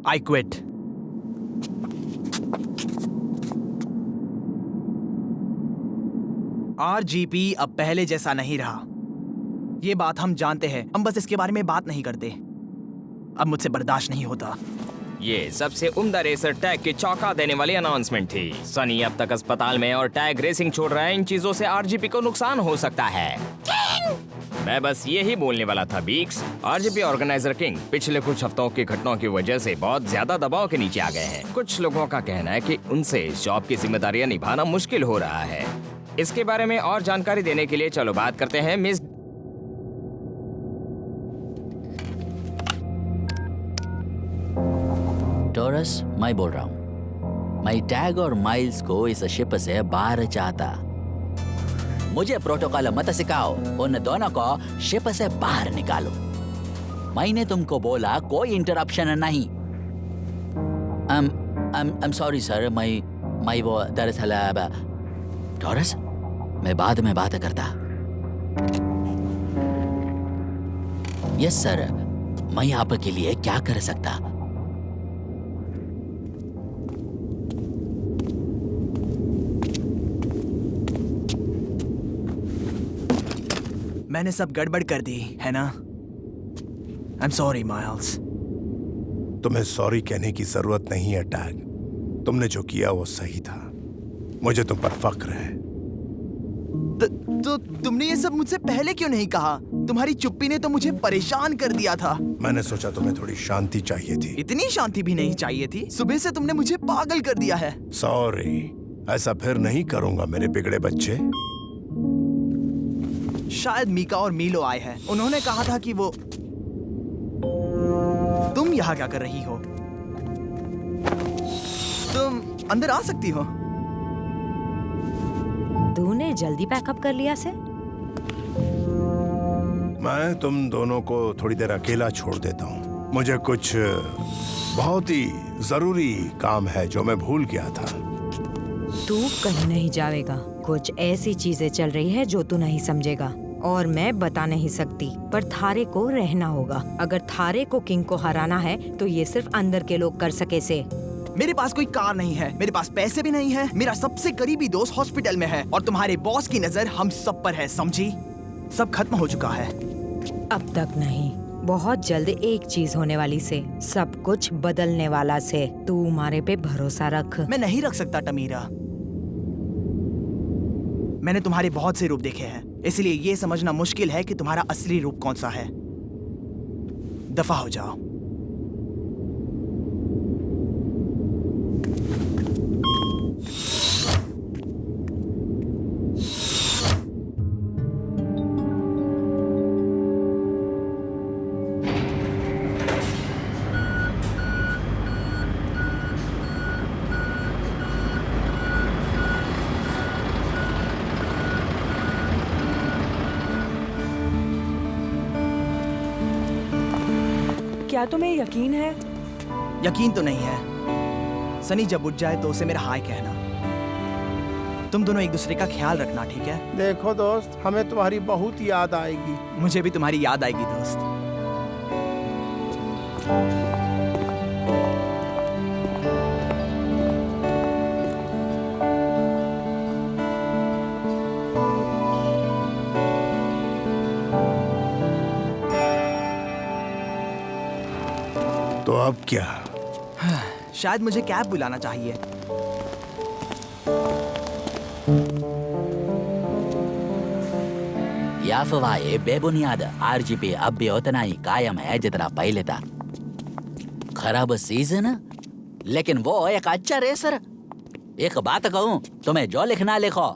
I quit. RGP अब पहले जैसा नहीं रहा। ये बात हम जानते हैं, हम बस इसके बारे में बात नहीं करते। अब मुझसे बर्दाश्त नहीं होता। ये सबसे उम्दा रेसर टैग की चौंका देने वाली अनाउंसमेंट थी। सनी अब तक अस्पताल में और टैग रेसिंग छोड़ रहा है। इन चीजों से आरजीपी को नुकसान हो सकता है। मैं बस यही बोलने वाला था बीक्स। आरजीपी ऑर्गेनाइजर किंग पिछले कुछ हफ्तों की घटनाओं की वजह से बहुत ज्यादा दबाव के नीचे आ गए हैं। कुछ लोगों का कहना है कि उनसे इस जॉब की जिम्मेदारियां निभाना मुश्किल हो रहा है। इसके बारे में और जानकारी देने के लिए चलो बात करते हैं मिस टॉरस। मैं बोल रहा हूँ, मैं टैग और माइल्स को इस शिप से बाहर चाहता। मुझे प्रोटोकॉल मत सिखाओ, उन दोनों को शिप से बाहर निकालो। मैंने तुमको बोला कोई इंटरप्शन नहीं। I'm सॉरी सर, मैं वो दरअसल टॉरस, मैं बाद में बात करता। यस सर, मैं आपके लिए क्या कर सकता? मैंने सब गड़बड़ कर दी है ना? आई एम सॉरी माइल्स। तुम्हें सॉरी कहने की जरूरत नहीं है टैग। तुमने जो किया वो सही था। मुझे तुम पर फक्र है। तो तुमने ये सब मुझसे पहले क्यों नहीं कहा? तुम्हारी चुप्पी ने तो मुझे परेशान कर दिया था। मैंने सोचा तुम्हें थोड़ी शांति चाहिए थी। इतनी शांति भी नहीं चाहिए थी। सुबह से तुमने मुझे पागल कर दिया है। सॉरी, ऐसा फिर नहीं करूंगा मेरे बिगड़े बच्चे। शायद मीका और मीलो आए हैं। उन्होंने कहा था कि वो... तुम यहाँ क्या कर रही हो? तुम अंदर आ सकती हो। तूने जल्दी पैकअप कर लिया से? मैं तुम दोनों को थोड़ी देर अकेला छोड़ देता हूँ। मुझे कुछ बहुत ही जरूरी काम है जो मैं भूल गया था। तू कहीं नहीं जाएगा। कुछ ऐसी चीजें चल रही है जो तू नहीं समझेगा और मैं बता नहीं सकती, पर थारे को रहना होगा। अगर थारे को किंग को हराना है तो ये सिर्फ अंदर के लोग कर सके से। मेरे पास कोई कार नहीं है, मेरे पास पैसे भी नहीं है, मेरा सबसे करीबी दोस्त हॉस्पिटल में है और तुम्हारे बॉस की नजर हम सब पर है, समझी? सब खत्म हो चुका है। अब तक नहीं, बहुत जल्द एक चीज होने वाली से, सब कुछ बदलने वाला से। तू हमारे पे भरोसा रख। मैं नहीं रख सकता तमीरा। मैंने तुम्हारे बहुत से रूप देखे हैं, इसलिए ये समझना मुश्किल है कि तुम्हारा असली रूप कौन सा है। दफा हो जाओ। क्या तुम्हें यकीन है? यकीन तो नहीं है। सनी जब उठ जाए तो उसे मेरा हाय कहना। तुम दोनों एक दूसरे का ख्याल रखना, ठीक है? देखो दोस्त, हमें तुम्हारी बहुत याद आएगी। मुझे भी तुम्हारी याद आएगी दोस्त। तो अब क्या? शायद मुझे कैब बुलाना चाहिए। यह अफवाहें बेबुनियाद। आरजीपी अब भी उतना ही कायम है जितना पहले था। खराब सीजन, लेकिन वो एक अच्छा रेसर। एक बात कहूं, तुम्हें जो लिखना लिखो।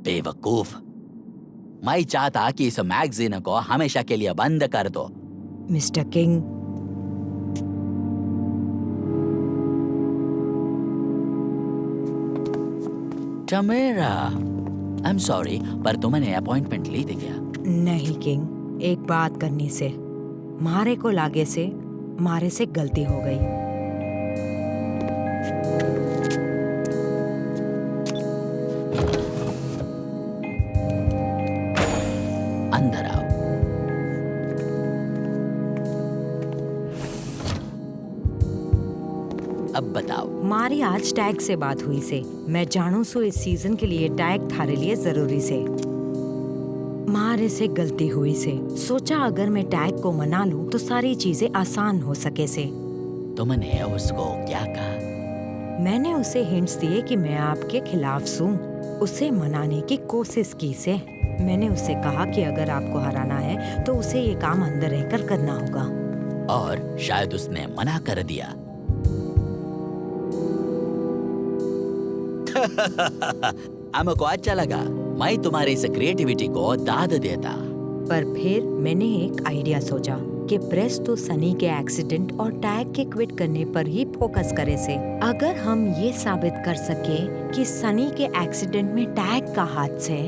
बेवकूफ। मैं चाहता कि इस मैगजीन को हमेशा के लिए बंद कर दो। Mister King, Tamera, I am sorry, पर तुमने अपॉइंटमेंट ली थी क्या? नहीं किंग, एक बात करनी से मारे को लागे से मारे से गलती हो गई। अंदर आओ। अब बताओ। मारी आज टैग से बात हुई से मैं जानू सो इस सीजन के लिए टैग थारे लिए जरूरी से मारे से गलती हुई से सोचा अगर मैं टैग को मना लूं तो सारी चीजें आसान हो सके से। तुमने उसको क्या कहा? मैंने उसे हिंट्स दिए कि मैं आपके खिलाफ सूं। उसे मनाने की कोशिश की से मैंने उसे कहा कि अगर आपको हराना है तो उसे ये काम अंदर रहकर करना होगा। और शायद उसने मना कर दिया। हमको अच्छा लगा। मैं तुम्हारी इस क्रिएटिविटी को दाद देता। पर फिर मैंने एक आइडिया सोचा कि प्रेस तो सनी के एक्सीडेंट और टैग के क्विट करने पर ही फोकस करे से। अगर हम ये साबित कर सके कि सनी के एक्सीडेंट में टैग का हाथ से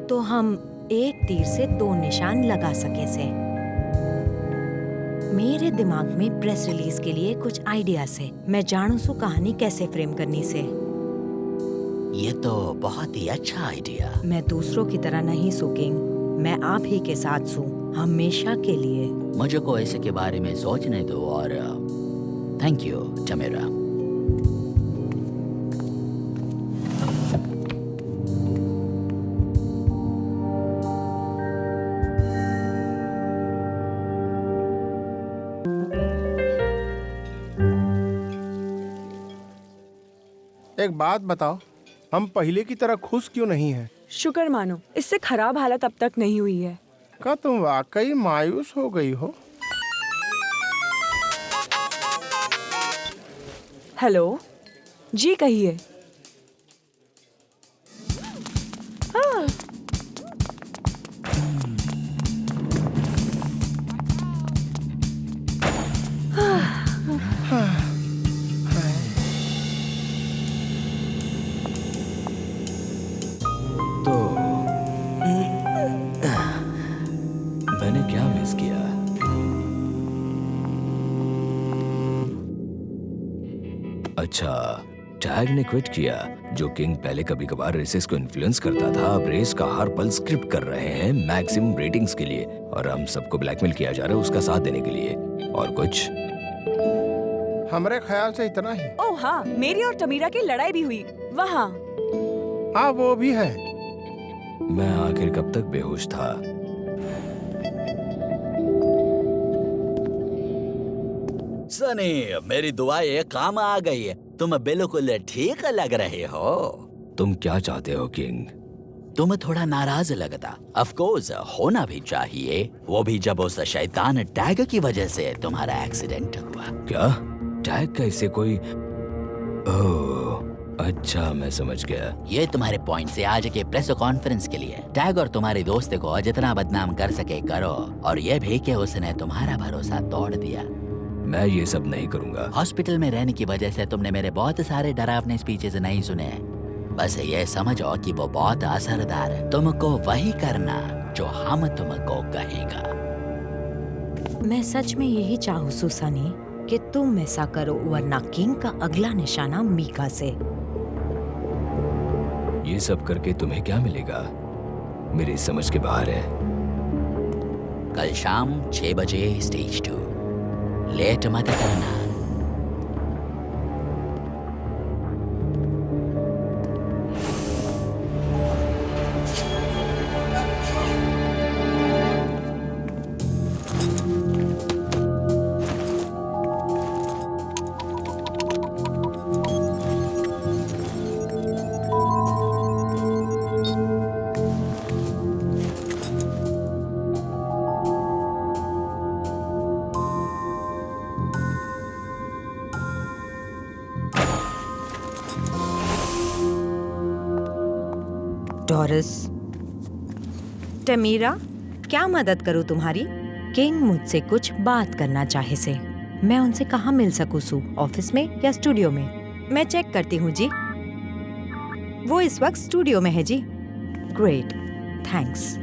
तो हम एक तीर से दो निशान लगा सके से। मेरे दिमाग में प्रेस रिलीज के लिए कुछ आइडिया से मैं जानू सो कहानी कैसे फ्रेम करनी से। ये तो बहुत ही अच्छा आइडिया। मैं दूसरों की तरह नहीं सू किंग, मैं आप ही के साथ सू हमेशा के लिए। मुझे को इसे के बारे में सोचने दो और थैंक यू टमेरा। एक बात बताओ, हम पहले की तरह खुश क्यों नहीं हैं? शुक्र मानो, इससे खराब हालत अब तक नहीं हुई है। क्या तुम वाकई मायूस हो गई हो? हेलो जी, कहिए। हाँ। तो मैंने क्या मिस किया? अच्छा, टैग ने क्विट किया। जो किंग पहले कभी कभार रेसेस को इन्फ्लुएंस करता था, अब रेस का हर पल स्क्रिप्ट कर रहे हैं मैक्सिमम रेटिंग्स के लिए, और हम सबको ब्लैकमेल किया जा रहा है उसका साथ देने के लिए। और कुछ हमारे ख्याल से इतना ही। ओह हाँ, मेरी और तमीरा की लड़ाई भी हुई वहाँ। हाँ, वो भी है। मैं आखिर कब तक बेहोश था? सनी, मेरी दुआएं काम आ गई है। तुम बिल्कुल ठीक लग रहे हो। तुम क्या चाहते हो किंग? तुम थोड़ा नाराज लगता। ऑफ कोर्स होना भी चाहिए, वो भी जब उस शैतान टैग की वजह से तुम्हारा एक्सीडेंट हुआ। क्या टैग का इससे कोई? ओह अच्छा, मैं समझ गया। ये तुम्हारे पॉइंट से आज के प्रेस कॉन्फ्रेंस के लिए टैग और तुम्हारे दोस्त को जितना बदनाम कर सके करो, और ये भी कि उसने तुम्हारा भरोसा तोड़ दिया। मैं ये सब नहीं करूंगा। हॉस्पिटल में रहने की वजह से तुमने मेरे बहुत सारे डरावने स्पीचेस नहीं सुने। बस ये समझो कि वो बहुत असरदार है। तुमको वही करना जो हम तुमको कहेगा। मैं सच में यही चाहूँ सुसानी कि तुम ऐसा करो, वरना किंग का अगला निशाना मीका से। ये सब करके तुम्हें क्या मिलेगा? मेरी समझ के बाहर है। कल शाम 6 बजे स्टेज 2। लेट मत करना। टॉरस, टमीरा, क्या मदद करूं तुम्हारी? किंग मुझसे कुछ बात करना चाहे से। मैं उनसे कहाँ मिल सकूं सू? ऑफिस में या स्टूडियो में? मैं चेक करती हूँ जी। वो इस वक्त स्टूडियो में है जी। Great, thanks.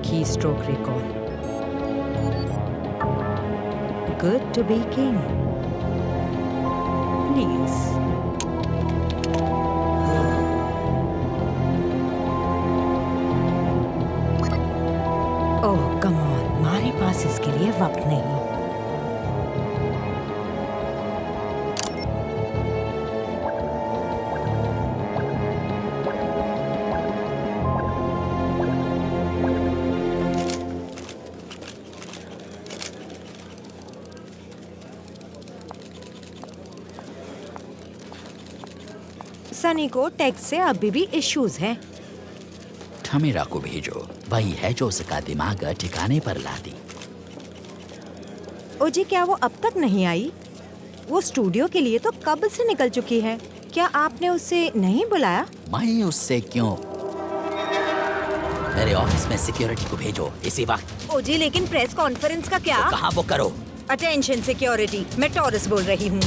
keystroke recall. Good to be king. Please. Oh, come on. हमारे पास इसके लिए वक्त नहीं. सनी को टेक्स्ट से अभी भी इश्यूज हैं. ठमीरा को भेजो, वही है जो उसका दिमाग ठिकाने पर ला दी. ओजी, क्या वो अब तक नहीं आई? वो स्टूडियो के लिए तो कब से निकल चुकी है. क्या आपने उसे नहीं बुलाया? मैं उससे क्यों? मेरे ऑफिस में सिक्योरिटी को भेजो इसी वक्त. ओजी, लेकिन प्रेस कॉन्फ्रेंस का क्या? कहाँ वो करो. अटेंशन सिक्योरिटी, मैं टॉरस बोल रही हूँ.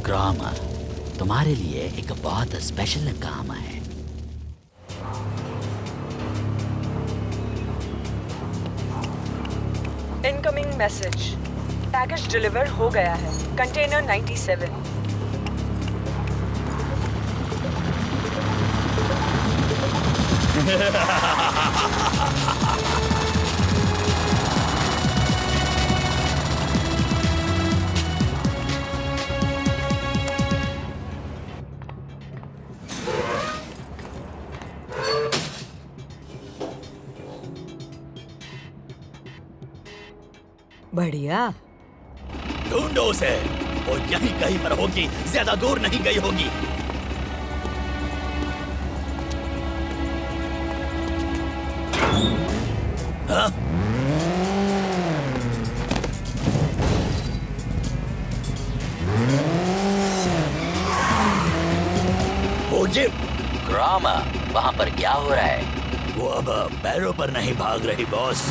ग्रामा, तुम्हारे लिए एक बहुत स्पेशल काम है. Incoming message. पैकेज डिलीवर हो गया है. कंटेनर 97. बढ़िया. ढूंढो उसे, वो यहीं कहीं पर होगी, ज्यादा दूर नहीं गई होगी. हाँ? ग्रामा, वहाँ पर क्या हो रहा है? वो अब पैरों पर नहीं भाग रही बॉस.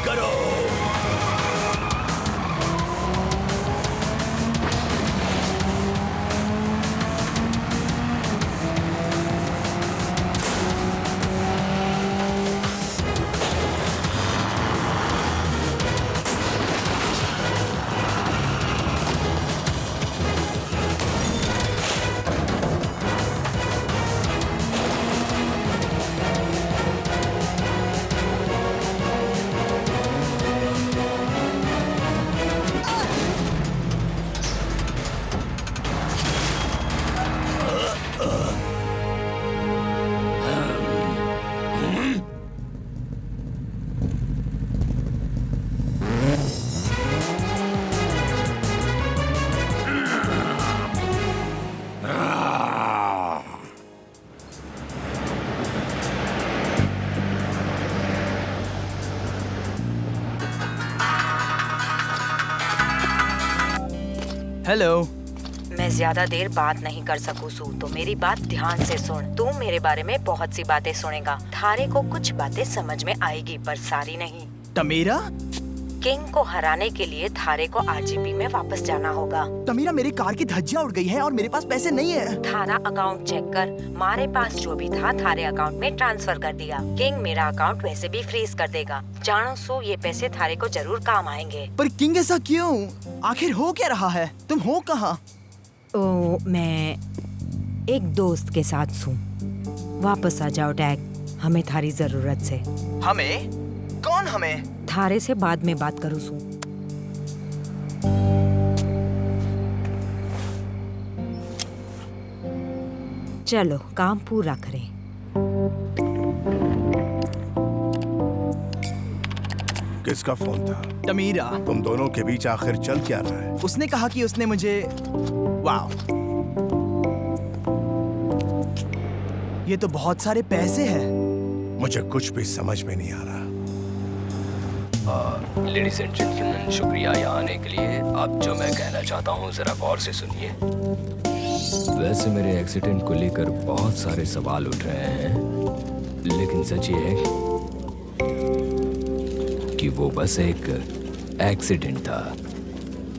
करो। हेलो। मैं ज्यादा देर बात नहीं कर सकूं सू, तो मेरी बात ध्यान से सुन। तू मेरे बारे में बहुत सी बातें सुनेगा। थारे को कुछ बातें समझ में आएगी, पर सारी नहीं। तमीरा? किंग को हराने के लिए थारे को आरजीपी में वापस जाना होगा। तमीरा, मेरी कार की धज्जियां उड़ गई है और मेरे पास पैसे नहीं है। थारा अकाउंट चेक कर। हमारे पास जो भी था थारे अकाउंट में ट्रांसफर कर दिया। किंग मेरा अकाउंट वैसे भी फ्रीज कर देगा। जानो सो, ये पैसे थारे को जरूर काम आएंगे। पर किंग ऐसा क्यों? आखिर हो क्या रहा है? तुम हो कहाँ? ओ, मैं एक दोस्त के साथ हूँ। वापस आ जाओ टैग, हमें थारी जरूरत से। हमें? कौन हमें? थारे से बाद में बात करूँ सू। चलो काम पूरा करें। किसका फोन था? तमीरा। तुम दोनों के बीच आखिर चल क्या रहा है? उसने कहा कि उसने मुझे वाह, ये तो बहुत सारे पैसे हैं। मुझे कुछ भी समझ में नहीं आ रहा। लेडीज एंड जेंटलमैन, शुक्रिया यहाँ आने के लिए। अब जो मैं कहना चाहता हूँ जरा गौर से सुनिए। वैसे मेरे एक्सीडेंट को लेकर बहुत सारे सवाल उठ रहे हैं, लेकिन सच ये है कि वो बस एक एक्सीडेंट था।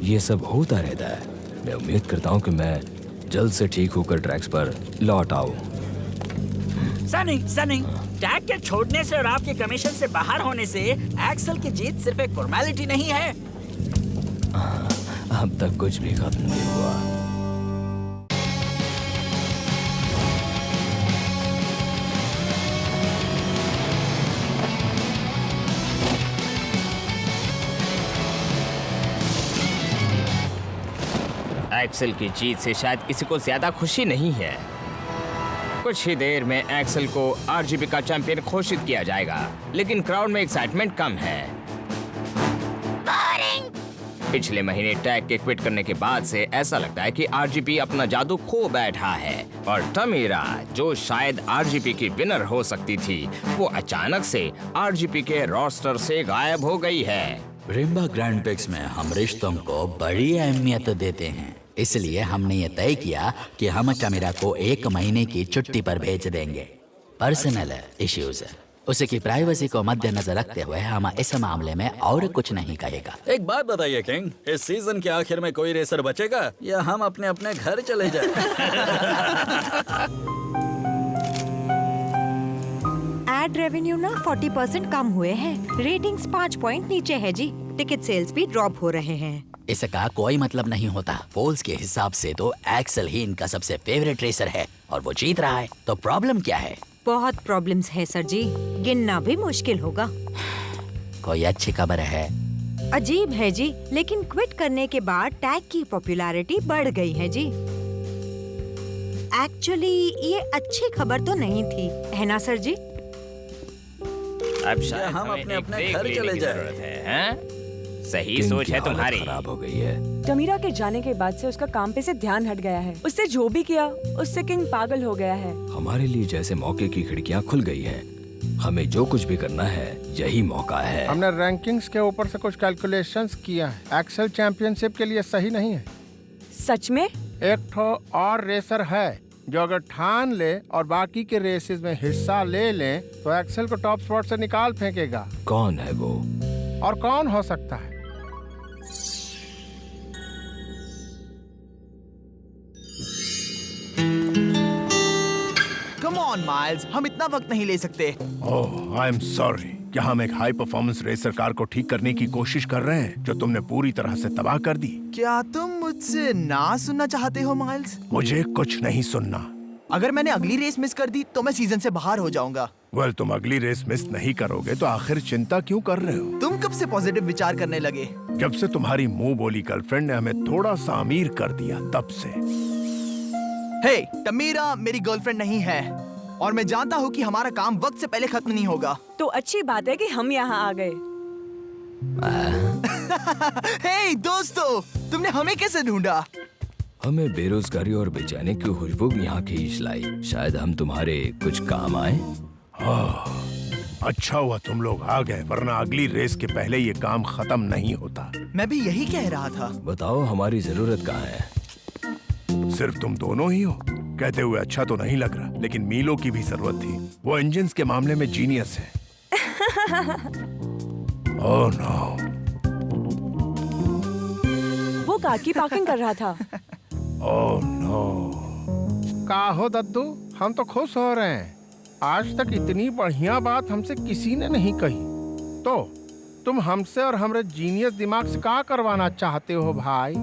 ये सब होता रहता है। मैं उम्मीद करता हूँ कि मैं जल्द से ठीक होकर ट्रैक्स पर लौट आऊँ। सनी, टैग के छोड़ने से और आपके कमीशन से बाहर होने से एक्सेल की जीत सिर्फ एक फॉर्मेलिटी नहीं है। अब तक कुछ भी खत्म नहीं हुआ। एक्सेल की जीत से शायद किसी को ज्यादा खुशी नहीं है। कुछ ही देर में एक्सेल को आरजीबी का चैंपियन घोषित किया जाएगा, लेकिन क्राउड में एक्साइटमेंट कम है। पिछले महीने टैग के क्विट करने के बाद से ऐसा लगता है कि आरजीपी अपना जादू खो बैठा है और तमीरा, जो शायद आरजीपी की विनर हो सकती थी, वो अचानक से आरजीपी के रोस्टर से गायब हो गई है। रिम्बा ग्रैंड पिक्स में हम रिश्तों को बड़ी अहमियत देते हैं, इसलिए हमने ये तय किया कि हम तमीरा को 1 महीने की छुट्टी पर भेज देंगे। पर्सनल इश्यूज, उसकी प्राइवेसी को मद्देनजर रखते हुए हम इस मामले में और कुछ नहीं कहेगा। एक बात बताइए किंग, इस सीजन के आखिर में कोई रेसर बचेगा या हम अपने अपने घर चले जाए? एड रेवेन्यू ना 40% कम हुए हैं। रेटिंग्स 5 पॉइंट नीचे है जी। टिकट सेल्स भी ड्रॉप हो रहे हैं। इसका कोई मतलब नहीं होता। पोल्स के हिसाब से तो एक्सेल ही इनका सबसे फेवरेट रेसर है और वो जीत रहा है, तो प्रॉब्लम क्या है? बहुत प्रॉब्लम्स है सर जी, गिनना भी मुश्किल होगा। कोई अच्छी खबर है? अजीब है जी, लेकिन क्विट करने के बाद टैग की पॉपुलैरिटी बढ़ गई है जी। एक्चुअली ये अच्छी खबर तो नहीं थी, है ना सर जी? अब शायद हम हमें अपने एक अपने ब्रेक घर लेने चले की जाएं। जरूरत है, हैं? सही सोच है तुम्हारी। खराब हो गई है। तमीरा के जाने के बाद से उसका काम पे से ध्यान हट गया है। उससे जो भी किया उससे किंग पागल हो गया है। हमारे लिए जैसे मौके की खिड़कियां खुल गई हैं। हमें जो कुछ भी करना है यही मौका है। हमने रैंकिंग्स के ऊपर से कुछ कैलकुलेशंस किया है। एक्सेल चैंपियनशिप के लिए सही नहीं है। सच में? एक ठो और रेसर है जो अगर ठान ले और बाकी के रेसेस में हिस्सा ले ले तो एक्सेल को टॉप स्पॉट से निकाल फेंकेगा। कौन है वो? और कौन हो सकता है? कम ऑन माइल्स, हम इतना वक्त नहीं ले सकते। ओह, आई एम सॉरी। क्या हम एक हाई परफॉर्मेंस रेसर कार को ठीक करने की कोशिश कर रहे हैं जो तुमने पूरी तरह से तबाह कर दी? क्या तुम मुझसे ना सुनना चाहते हो माइल्स? मुझे कुछ नहीं सुनना। अगर मैंने अगली रेस मिस कर दी तो मैं सीजन से बाहर हो जाऊंगा। वेल, तुम अगली रेस मिस नहीं करोगे तो आखिर चिंता क्यों कर रहे हो? तुम कब से पॉजिटिव विचार करने लगे? जब से तुम्हारी मुंह बोली गर्लफ्रेंड ने हमें थोड़ा सा अमीर कर दिया तब से। हे, तमीरा मेरी गर्लफ्रेंड नहीं है और मैं जानता हूँ कि हमारा काम वक्त से पहले खत्म नहीं होगा। तो अच्छी बात है कि हम यहाँ आ गए। हे दोस्तों, तुमने हमें कैसे ढूंढा? हमें बेरोजगारी और बेचैनी की खुशबू यहाँ खींच लाई। शायद हम तुम्हारे कुछ काम आए। अच्छा हुआ तुम लोग आ गए, वरना अगली रेस के पहले ये काम खत्म नहीं होता। मैं भी यही कह रहा था। बताओ हमारी जरूरत कहाँ है? सिर्फ तुम दोनों ही हो? कहते हुए अच्छा तो नहीं लग रहा, लेकिन मीलो की भी जरूरत थी। वो इंजन्स के मामले में जीनियस है। Oh no. वो कार की पार्किंग कर रहा था। Oh no. का हो दद्दू, हम तो खुश हो रहे हैं। आज तक इतनी बढ़िया बात हमसे किसी ने नहीं कही। तो तुम हमसे और हमारे जीनियस दिमाग से क्या करवाना चाहते हो भाई?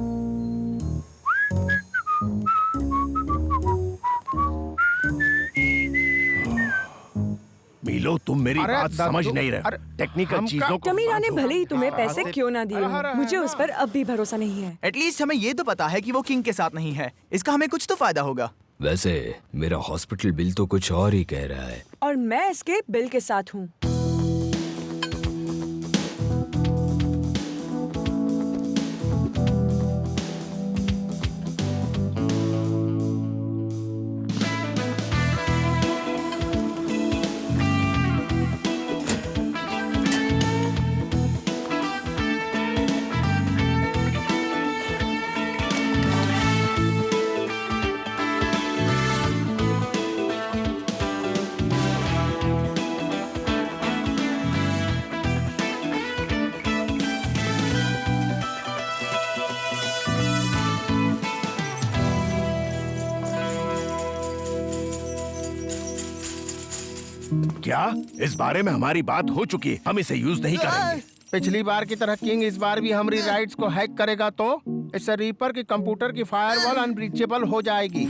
मीलो, तुम मेरी अरे बात दद्दू, समझ नहीं रहे। अरे टेक्निकल हम चीजों को तमीरा ने समझो। भले ही तुम्हें पैसे क्यों ना दिए अरे, हों, मुझे उस पर अब भी भरोसा नहीं है। एटलीस्ट हमें ये तो पता है कि वो किंग के साथ नहीं है। इसका हमें कुछ तो फायदा होगा। वैसे मेरा हॉस्पिटल बिल तो कुछ और ही कह रहा है। और मैं इसके बिल के साथ हूँ। क्या इस बारे में हमारी बात हो चुकी है? हम इसे यूज नहीं करेंगे। पिछली बार की तरह किंग इस बार भी हमारी राइट्स को हैक करेगा तो इससे रीपर की कंप्यूटर की फायरवॉल अनब्रीचेबल हो जाएगी।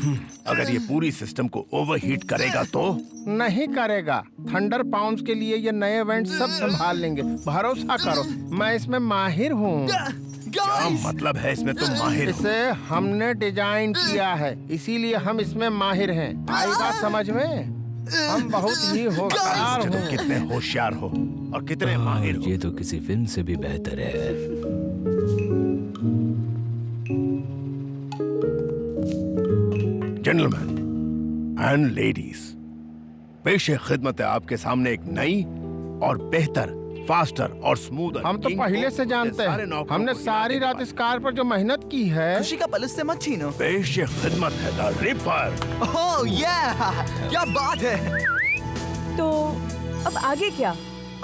अगर ये पूरी सिस्टम को ओवरहीट करेगा तो? नहीं करेगा। थंडर पाउंड्स के लिए ये नए इवेंट सब संभाल लेंगे, भरोसा करो। मैं इसमें माहिर हूँ। क्या मतलब है इसमें तुम माहिर हो? इसे हमने डिजाइन किया है, इसीलिए हम इसमें माहिर हैं। आई बात समझ में? हम बहुत ही होशियार तुम हैं। कितने होशियार हो और कितने माहिर हो। ये तो किसी फिल्म से भी बेहतर है। जेंटलमैन एंड लेडीज, पेश खिदमत है आपके सामने एक नई और बेहतर, फास्टर और स्मूथ। हम तो पहले से जानते हैं। हमने सारी रात इस कार पर जो मेहनत की है। खुशी का पल उससे मत छीनो। पेश खिदमत है द रिपर। ओह या, क्या बात है। तो अब आगे क्या?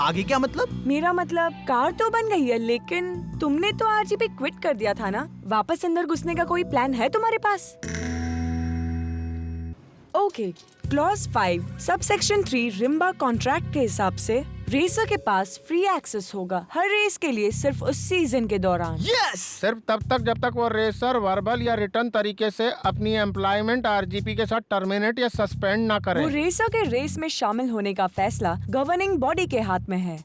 आगे क्या मतलब? मेरा मतलब कार तो बन गई है, लेकिन तुमने तो आरजीपी क्विट कर दिया था ना? वापस अंदर घुसने का कोई प्लान है तुम्हारे पास? ओके, क्लॉज 5 सबसेक्शन 3 रिम्बा कॉन्ट्रैक्ट के हिसाब से रेसर के पास फ्री एक्सेस होगा हर रेस के लिए, सिर्फ उस सीजन के दौरान। यस। सिर्फ तब तक जब तक वो रेसर वर्बल या रिटर्न तरीके से अपनी एम्प्लॉयमेंट आरजीपी के साथ टर्मिनेट या सस्पेंड ना करे। वो रेसर के रेस में शामिल होने का फैसला गवर्निंग बॉडी के हाथ में है।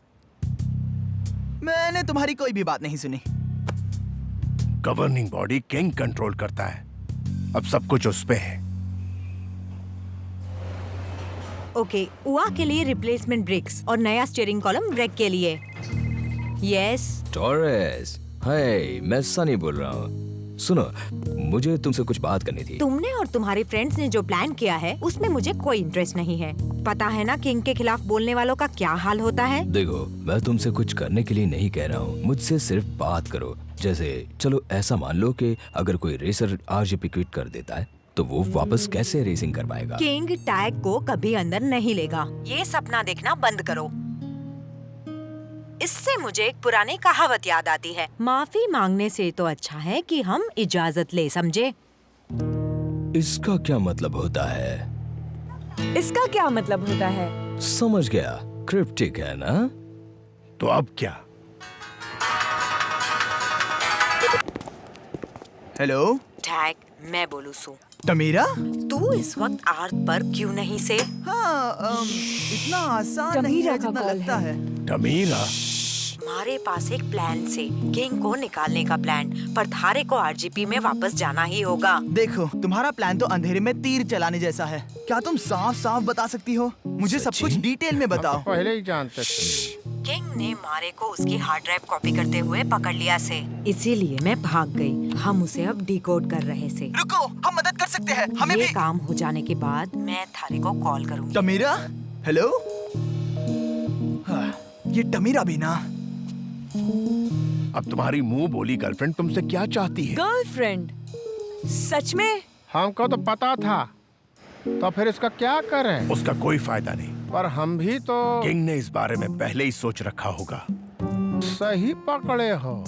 मैंने तुम्हारी कोई भी बात नहीं सुनी। गवर्निंग बॉडी किंग कंट्रोल करता है। अब सब कुछ उस पे है। ओके, उआ के लिए रिप्लेसमेंट ब्रेक्स और नया स्टीयरिंग कॉलम ब्रेक के लिए। यस। टॉरेस, हाय, मैं सनी बोल रहा हूँ। सुनो, मुझे तुमसे कुछ बात करनी थी। तुमने और तुम्हारे फ्रेंड्स ने जो प्लान किया है उसमें मुझे कोई इंटरेस्ट नहीं है। पता है ना किंग के खिलाफ बोलने वालों का क्या हाल होता है। देखो, मैं तुमसे कुछ करने के लिए नहीं कह रहा हूँ, मुझसे सिर्फ बात करो। जैसे चलो ऐसा मान लो कि अगर कोई रेसर आरजीपी क्विट कर देता है तो वो वापस कैसे रेसिंग कर पाएगा? किंग टैग को कभी अंदर नहीं लेगा। ये सपना देखना बंद करो। इससे मुझे एक पुरानी कहावत याद आती है, माफी मांगने से तो अच्छा है कि हम इजाजत ले, समझे? इसका क्या मतलब होता है? इसका क्या मतलब होता है? समझ गया, क्रिप्टिक है ना? तो अब क्या? हेलो टैग, मैं बोलूं सू। तमीरा? तू इस वक्त आर्थ पर क्यों नहीं से? हाँ, इतना आसान नहीं तमीरा है का जितना कॉल लगता है। तमीरा, हमारे पास एक प्लान से, किंग को निकालने का प्लान, पर थारे को आरजीपी में वापस जाना ही होगा। देखो, तुम्हारा प्लान तो अंधेरे में तीर चलाने जैसा है। क्या तुम साफ साफ बता सकती हो? मुझे सब कुछ डिटेल में बताओ। पहले ही जानते थे। किंग ने मारे को उसकी हार्ड ड्राइव कॉपी करते हुए पकड़ लिया से, इसीलिए मैं भाग गई। हम उसे अब डिकोड कर रहे से। रुको, हम मदद कर सकते हैं। हमें ये भी। काम हो जाने के बाद मैं थारे को कॉल करूंगी। तमीरा? हेलो? हाँ, ये तमीरा भी ना। अब तुम्हारी मुंह बोली गर्लफ्रेंड तुमसे क्या चाहती है? गर्लफ्रेंड? सच में? हमको तो पता था, तो फिर इसका क्या करें? उसका कोई फायदा नहीं। पर हम भी तो किंग ने इस बारे में पहले ही सोच रखा होगा। सही पकड़े हो।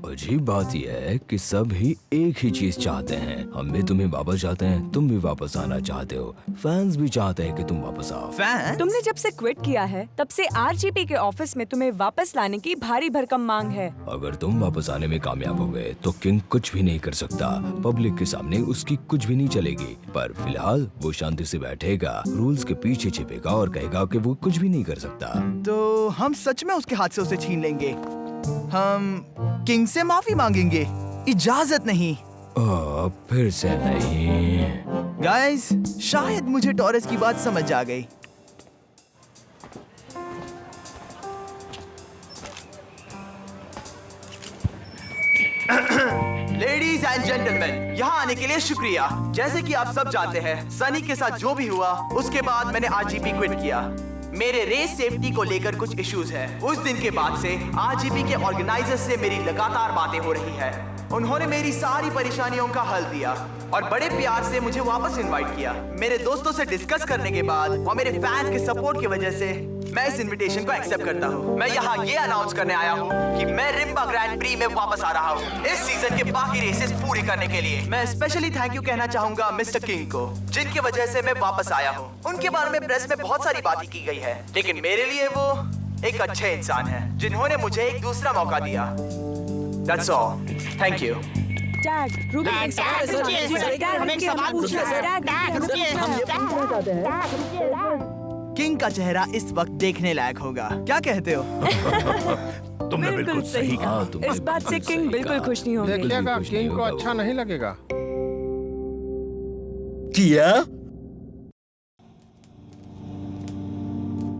अजीब बात यह है कि सब ही एक ही चीज चाहते हैं। हम भी तुम्हें वापस चाहते हैं, तुम भी वापस आना चाहते हो, फैंस भी चाहते हैं कि तुम वापस आओ। फैन? तुमने जब से क्विट किया है तब से आरजीपी के ऑफिस में तुम्हें वापस लाने की भारी भरकम मांग है। अगर तुम वापस आने में कामयाब हो गए तो किंग कुछ भी नहीं कर सकता। पब्लिक के सामने उसकी कुछ भी नहीं चलेगी, पर फिलहाल वो शांति से बैठेगा, रूल्स के पीछे छिपेगा और कहेगा कि वो कुछ भी नहीं कर सकता। तो हम सच में उसके हाथ से उसे छीन लेंगे। हम किंग से माफी मांगेंगे, इजाजत नहीं। फिर से नहीं। गाइस, शायद मुझे टॉरस की बात समझ आ गई। लेडीज एंड जेंटलमैन, यहाँ आने के लिए शुक्रिया। जैसे कि आप सब जानते हैं, सनी के साथ जो भी हुआ उसके बाद मैंने आरजीपी क्विट किया। मेरे रेस सेफ्टी को लेकर कुछ इश्यूज है। उस दिन के बाद से आरजीपी के ऑर्गेनाइजर्स से मेरी लगातार बातें हो रही है। उन्होंने मेरी सारी परेशानियों का हल दिया और बड़े प्यार से मुझे वापस इनवाइट किया। मेरे दोस्तों से डिस्कस करने के बाद और मेरे फैंस के सपोर्ट की वजह से मैं इस इनविटेशन को एक्सेप्ट करता हूँ। मैं यहाँ ये अनाउंस करने आया हूँ कि मैं रिम्बा ग्रैंड प्री में वापस आ रहा हूँ इस सीजन के बाकी रेसेस पूरे करने के लिए। मैं स्पेशली थैंक यू कहना चाहूंगा मिस्टर किंग को, जिनकी वजह से मैं वापस आया हूँ। उनके बारे में प्रेस में बहुत सारी बातें की गई है, लेकिन मेरे लिए वो एक अच्छे इंसान है जिन्होंने मुझे एक दूसरा मौका दिया। That's all. Thank you. Tag, Ruby एक सवाल किंग का चेहरा इस वक्त देखने लायक होगा, क्या कहते हो? तुमने बिल्कुल सही कहा। हाँ, तुमने इस बात से बिल्कुल किंग सही बिल्कुल कहा। खुश नहीं होंगे। देखिएगा, कुछ नहीं किंग को होगा अच्छा वो। नहीं लगेगा। किया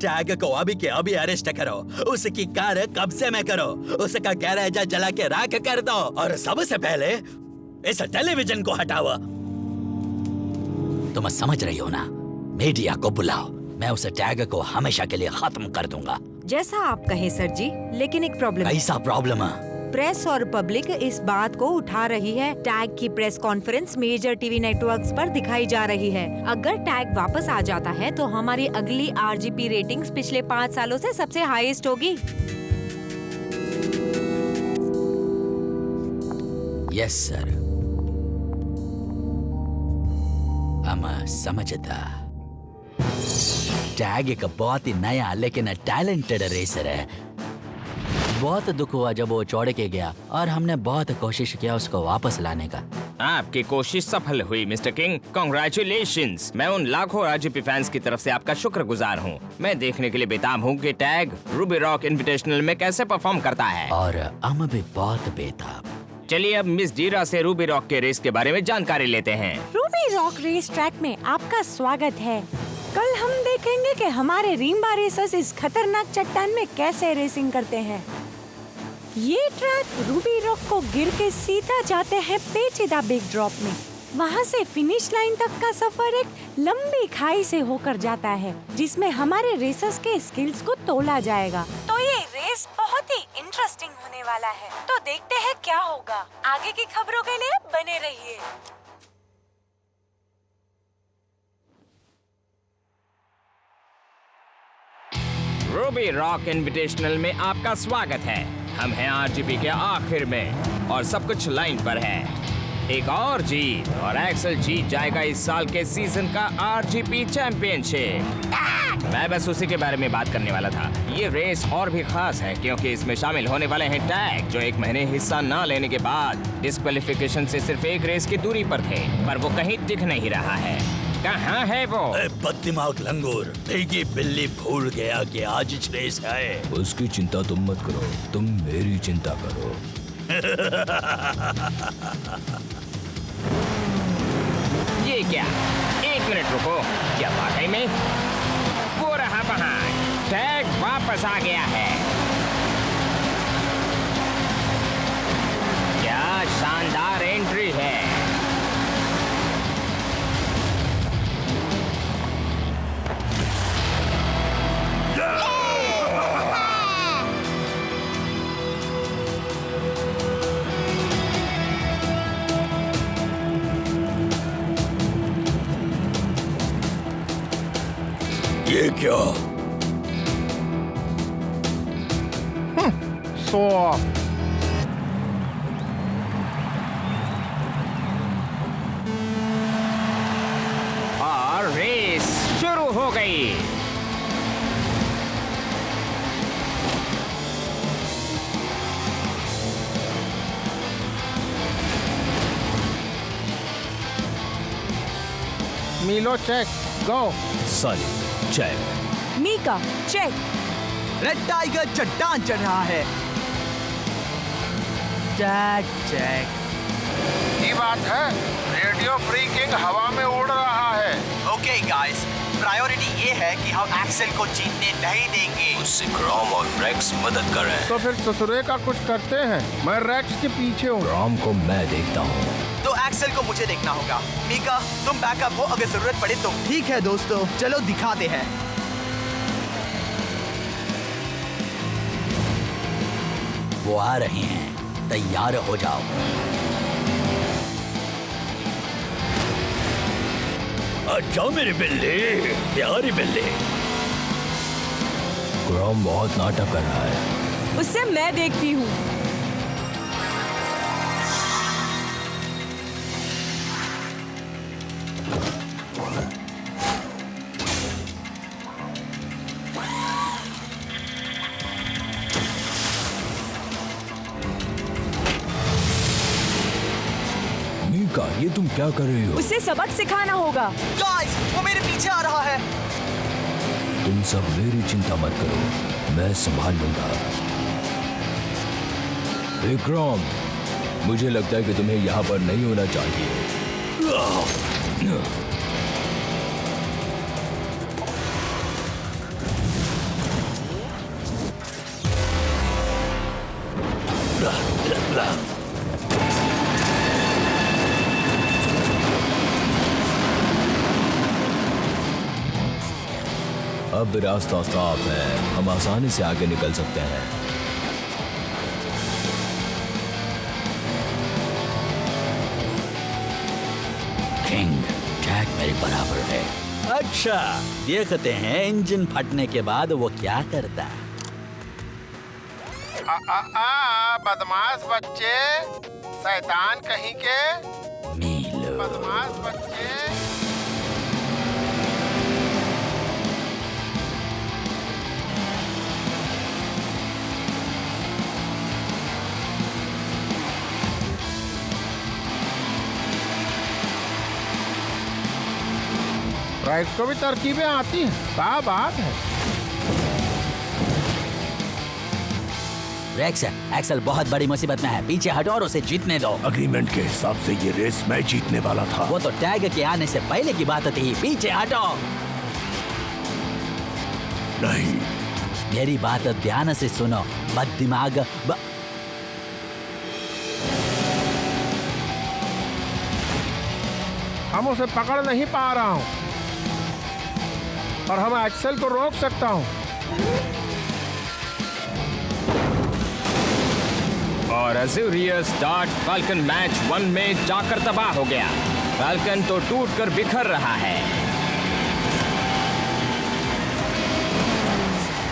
टैग को अभी के अभी अरेस्ट करो, उसकी कार कब्जे में करो, उसका गैरेज जला के राख कर दो और सबसे पहले इस टेलीविजन को हटाओ। तुम समझ रही हो ना? मीडिया को बुलाओ, मैं उस टैग को हमेशा के लिए खत्म कर दूंगा। जैसा आप कहे सर जी, लेकिन एक प्रॉब्लम है। कैसा प्रॉब्लम है? प्रेस और पब्लिक इस बात को उठा रही है। टैग की press conference major TV networks पर दिखाई जा रही है। अगर टैग वापस आ जाता है तो हमारी अगली आरजीपी रेटिंग्स पिछले 5 सालों से सबसे हाईएस्ट होगी। यस सर, हम समझता। टैग एक बहुत ही नया लेकिन टैलेंटेड रेसर है। बहुत दुख हुआ जब वो छोड़ के गया और हमने बहुत कोशिश किया उसको वापस लाने का। आपकी कोशिश सफल हुई मिस्टर किंग, कॉन्ग्रेचुलेशंस। मैं उन लाखों आरजीपी फैंस की तरफ से आपका शुक्रगुजार हूँ। मैं देखने के लिए बेताब हूँ कि टैग रूबी रॉक इन्विटेशनल में कैसे परफॉर्म करता है। और हम भी बहुत बेताब। चलिए अब मिस डीरा से रूबी रॉक के रेस के बारे में जानकारी लेते हैं। रूबी रॉक रेस ट्रैक में आपका स्वागत है। कल हम देखेंगे कि हमारे रिम्बा रेसर्स इस खतरनाक चट्टान में कैसे रेसिंग करते हैं। ये ट्रैक रूबी रॉक को गिर के सीधा जाते हैं पेचीदा बिग ड्रॉप में। वहाँ से फिनिश लाइन तक का सफर एक लंबी खाई से होकर जाता है, जिसमें हमारे रेसर्स के स्किल्स को तोला जाएगा। तो ये रेस बहुत ही इंटरेस्टिंग होने वाला है। तो देखते हैं क्या होगा। आगे की खबरों के लिए बने रहिए। रूबी रॉक इनविटेशनल में आपका स्वागत है। हम हैं आरजीपी के आखिर में और सब कुछ लाइन पर है। एक और जीत और एक्सेल जीत जाएगा इस साल के सीजन का आरजीपी चैंपियनशिप। मैं बस उसी के बारे में बात करने वाला था। ये रेस और भी खास है क्योंकि इसमें शामिल होने वाले हैं टैग, जो 1 महीने हिस्सा न लेने के बाद डिस्क्वालिफिकेशन से सिर्फ 1 रेस की दूरी पर थे, पर वो कहीं दिख नहीं रहा है। कहाँ है वो? बददिमाग लंगूर, भीगी बिल्ली भूल गया कि आज रेस है। उसकी चिंता तुम मत करो, तुम मेरी चिंता करो। ये क्या? 1 मिनट रुको, क्या वाकई में? वो रहा वहाँ, टैग वापस आ गया है। क्या शानदार एंट्री है। ये क्या? सो ऑफ। और रेस शुरू हो गई। मीलो चेक, गो। Sorry, check. मीका चेक। रेड टाइगर चट्टान चढ़ रहा है। Tag check. ये बात है, रेडियो फ्री किंग हवा में उड़ रहा है। ओके गाइस, प्रायोरिटी ये है कि हम एक्सेल को जीतने नहीं देंगे। उससे ग्राम और रेक्स मदद कर रहे हैं। तो फिर ससुरे का कुछ करते हैं। मैं रेक्स के पीछे हूँ। ग्राम को मैं देखता हूँ। तो एक्सेल को मुझे देखना होगा। मीका, तुम बैकअप हो अगर जरूरत पड़े तो। ठीक है दोस्तों, चलो दिखाते हैं। वो आ रहे हैं, तैयार हो जाओ। अच्छा मेरी बिल्ली, प्यारी बिल्ली। ग्राम बहुत नाटक कर रहा है। उससे मैं देखती हूँ। मीका, ये तुम क्या कर रही हो? उसे सबक सिखाना होगा। गाइस, वो मेरे पीछे आ रहा है। तुम सब मेरी चिंता मत करो, मैं संभाल लूंगा। विक्रम, मुझे लगता है कि तुम्हें यहाँ पर नहीं होना चाहिए। अब रास्ता साफ है, हम आसानी से आगे निकल सकते हैं। किंग, जैक मेरे बराबर है। अच्छा, देखते हैं इंजन फटने के बाद वो क्या करता है। बदमाश बच्चे, शैतान कहीं के। मीलो, बदमाश बच्चे। राइस को भी तरकीबें आती हैं। क्या बात है। रेक्स, एक्सेल बहुत बड़ी मुसीबत में है। पीछे हटो और उसे जीतने दो। अग्रीमेंट के हिसाब से ये रेस मैं जीतने वाला था। वो तो टैग के आने से पहले की बात थी। पीछे हटो। नहीं, मेरी बात ध्यान से सुनो, बददिमाग। हम उसे पकड़ नहीं पा रहा हूँ और हम एक्सेल को रोक सकता हूँ। और अज़ूरियस डार्ट फाल्कन मैच 1 में जाकर तबाह हो गया। फाल्कन तो टूटकर बिखर रहा है।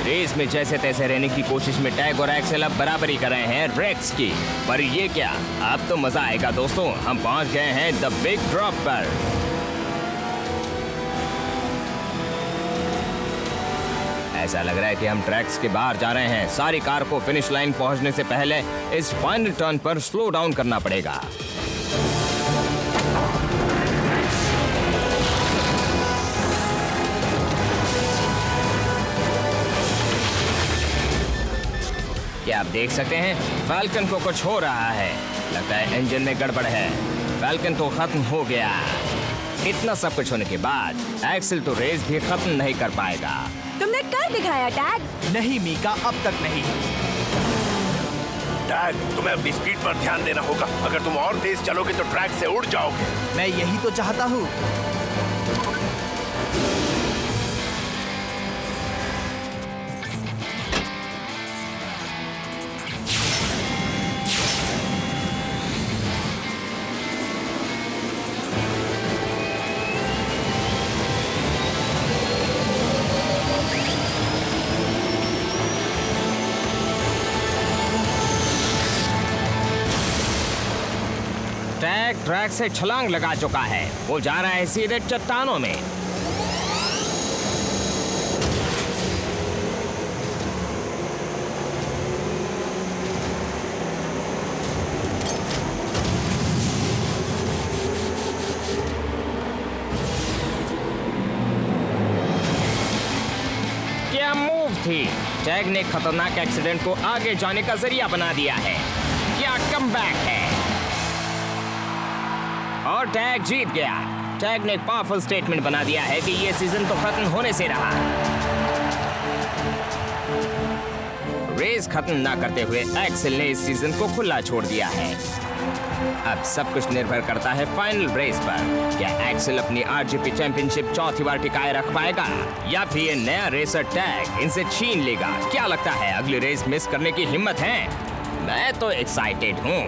रेस में जैसे तैसे रहने की कोशिश में टैग और एक्सेल अब बराबरी कर रहे हैं रेक्स की। पर ये क्या, अब तो मजा आएगा दोस्तों। हम पहुंच गए हैं द बिग ड्रॉप पर। ऐसा लग रहा है कि हम ट्रैक्स के बाहर जा रहे हैं। सारी कार को फिनिश लाइन पहुंचने से पहले इस फाइनल टर्न पर स्लो डाउन करना पड़ेगा। क्या आप देख सकते हैं, फैल्कन को कुछ हो रहा है। लगता है इंजन में गड़बड़ है। फैल्कन तो खत्म हो गया। इतना सब कुछ होने के बाद एक्सेल तो रेस भी खत्म नहीं कर पाएगा। तुमने कर दिखाया टैग। नहीं मीका, अब तक नहीं। टैग, तुम्हें अपनी स्पीड पर ध्यान देना होगा। अगर तुम और तेज चलोगे तो ट्रैक से उड़ जाओगे। मैं यही तो चाहता हूँ। ट्रैक से छलांग लगा चुका है। वो जा रहा है सीधे चट्टानों में। क्या मूव थी। टैग ने खतरनाक एक्सीडेंट को आगे जाने का जरिया बना दिया है। क्या कमबैक है। और टैग जीत गया। टैग ने एक पावरफुल स्टेटमेंट बना दिया है कि ये सीजन तो खत्म होने से रहा। रेस खत्म ना करते हुए एक्सेल ने इस सीजन को खुला छोड़ दिया है। अब सब कुछ निर्भर करता है फाइनल रेस पर। क्या एक्सेल अपनी आरजीपी चैंपियनशिप चौथी बार टिकाए रख पाएगा या फिर ये नया रेसर टैग इनसे छीन लेगा? क्या लगता है, अगली रेस मिस करने की हिम्मत है? मैं तो एक्साइटेड हूँ।